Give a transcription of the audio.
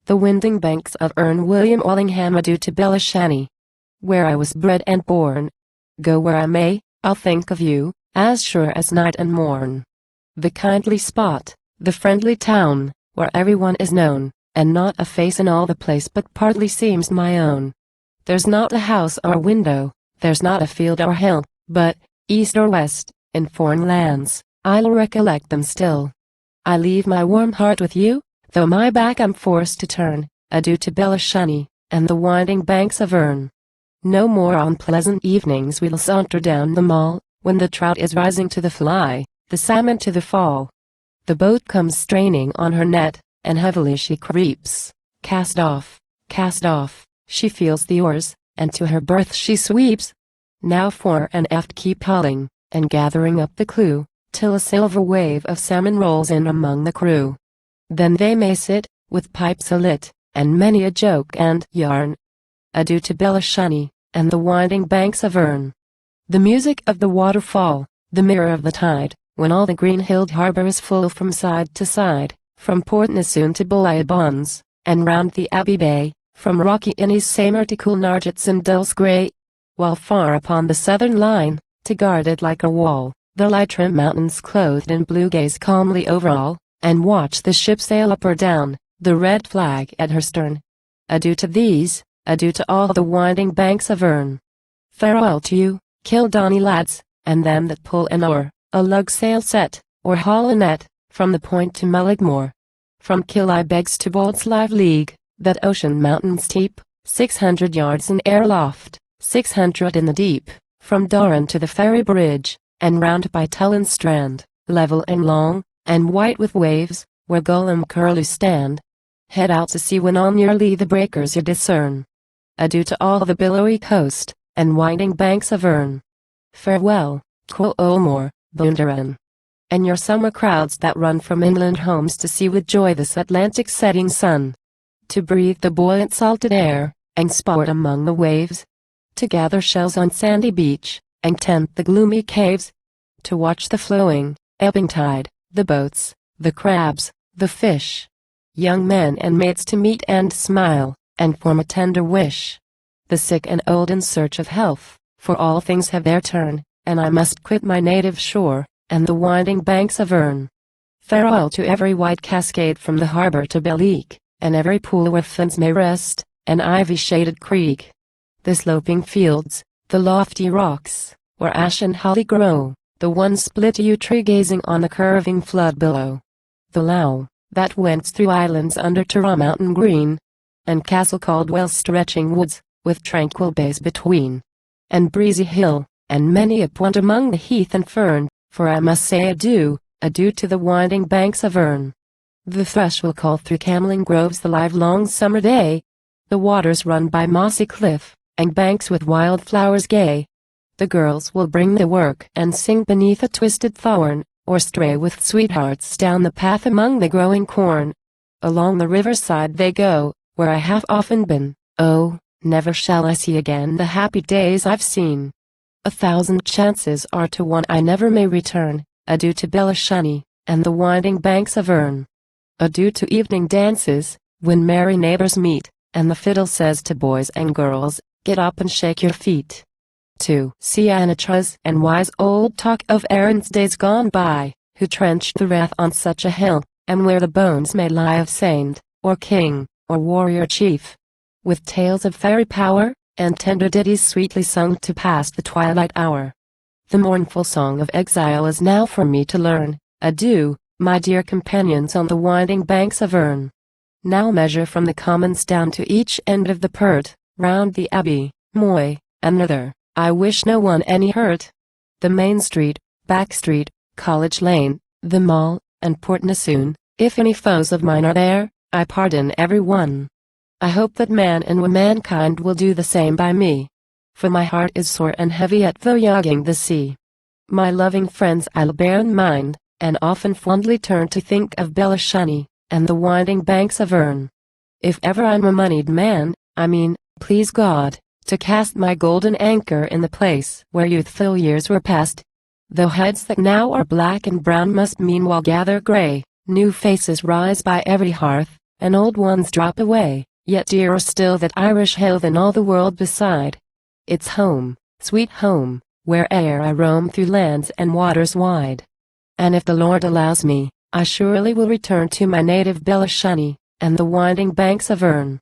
the winding banks of Erne. William Allingham. Adieu to Belashanny, where I was bred and born. Go where I may, I'll think of you, as sure as night and morn. The kindly spot, the friendly town, where everyone is known, and not a face in all the place but partly seems my own. There's not a house or window, there's not a field or hill, but, east or west, in foreign lands, I'll recollect them still. I leave my warm heart with you, though my back I'm forced to turn. Adieu to Belashanny, and the winding banks of Erne. No more on pleasant evenings we'll saunter down the mall, when the trout is rising to the fly, the salmon to the fall. The boat comes straining on her net, and heavily she creeps. Cast off, she feels the oars, and to her berth she sweeps. Now fore and aft keep hauling, and gathering up the clew, till a silver wave of salmon rolls in among the crew. Then they may sit, with pipes alit, and many a joke and yarn. Adieu to Belashanny, and the winding banks of Erne. The music of the waterfall, the mirror of the tide, when all the green-hilled harbour is full from side to side, from Port Nessun to Bullybons, and round the Abbey Bay, from rocky Innis Samer to cool Nargets and Dulles Grey, while far upon the southern line, to guard it like a wall, the Leitrim mountains clothed in blue gaze calmly over all, and watch the ship sail up or down, the red flag at her stern. Adieu to these, adieu to all the winding banks of Erne. Farewell to you, Kildonny lads, and them that pull an oar, a lug sail set, or haul a net, from the point to Mulligmore. From Killybegs to Boldslive League, that ocean mountain steep, 600 yards in air loft, 600 in the deep, from Doran to the ferry bridge, and round by Tullen strand, level and long, and white with waves, where gull and curlew stand. Head out to sea when on your lee the breakers you discern. Adieu to all the billowy coast, and winding banks of Erne. Farewell, Coal O'More, Bundoran, and your summer crowds that run from inland homes to see with joy this Atlantic setting sun. To breathe the buoyant salted air, and sport among the waves. To gather shells on sandy beach, and tent the gloomy caves. To watch the flowing, ebbing tide, the boats, the crabs, the fish. Young men and maids to meet and smile, and form a tender wish. The sick and old in search of health, for all things have their turn, and I must quit my native shore, and the winding banks of Erne. Farewell to every white cascade from the harbour to Belleek, and every pool where fins may rest, and ivy-shaded creek. The sloping fields, the lofty rocks, where ash and holly grow, the one split yew tree gazing on the curving flood below. The lough, that wends through islands under Tara Mountain green, and Castle Caldwell stretching woods, with tranquil bays between, and breezy hill, and many a point among the heath and fern, for I must say adieu, adieu to the winding banks of Erne. The thrush will call through camelling groves the livelong summer day. The waters run by mossy cliff, and banks with wild flowers gay. The girls will bring the work and sing beneath a twisted thorn, or stray with sweethearts down the path among the growing corn. Along the riverside they go, where I have often been. Oh, never shall I see again the happy days I've seen. 1,000 chances are to one I never may return. Adieu to Belashanny, and the winding banks of Erne. Adieu to evening dances, when merry neighbors meet, and the fiddle says to boys and girls, get up and shake your feet. To Sianatras and wise old talk of Erin's days gone by, who trenched the wrath on such a hill, and where the bones may lie of saint, or king, or warrior chief. With tales of fairy power, and tender ditties sweetly sung to pass the twilight hour. The mournful song of exile is now for me to learn. Adieu, my dear companions on the winding banks of Erne. Now measure from the commons down to each end of the Pert, round the Abbey, Moy, and thither. I wish no one any hurt. The Main Street, Back Street, College Lane, the Mall, and Port Nessun, if any foes of mine are there, I pardon every one. I hope that man and womankind will do the same by me. For my heart is sore and heavy at voyaging the sea. My loving friends I'll bear in mind, and often fondly turn to think of Belashanny, and the winding banks of Erne. If ever I'm a moneyed man, I mean, please God, to cast my golden anchor in the place where youthful years were passed. Though heads that now are black and brown must meanwhile gather gray, new faces rise by every hearth, and old ones drop away, yet dearer still that Irish hill than all the world beside. It's home, sweet home, where'er I roam through lands and waters wide. And if the Lord allows me, I surely will return to my native Belashanny, and the winding banks of Erne.